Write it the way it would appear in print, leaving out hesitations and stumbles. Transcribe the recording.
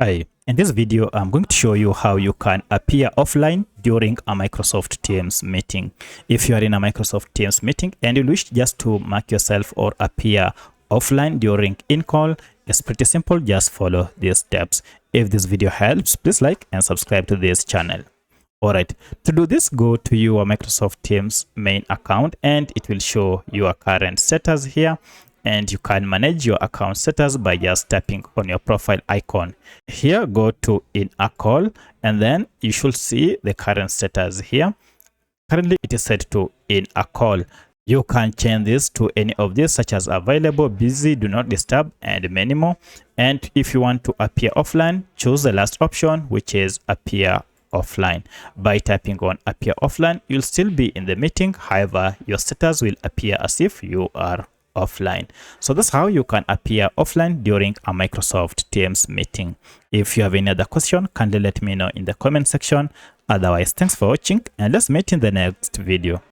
Hi, in this video, I'm going to show you how you can appear offline during a Microsoft Teams meeting. If you are in a Microsoft Teams meeting and you wish just to mark yourself or appear offline during in-call, it's pretty simple. Just follow these steps. If this video helps, please like and subscribe to this channel. Alright, to do this, go to your Microsoft Teams main account and it will show your current status here. And you can manage your account status by just tapping on your profile icon. Here, go to in a call and then you should see the current status here. Currently, it is set to in a call. You can change this to any of these, such as available, busy, do not disturb, and many more. And if you want to appear offline, choose the last option, which is appear offline. By tapping on appear offline, you'll still be in the meeting. However, your status will appear as if you are offline. So that's how you can appear offline during a Microsoft Teams meeting. If you have any other question, kindly let me know in the comment section. Otherwise, thanks for watching and let's meet in the next video.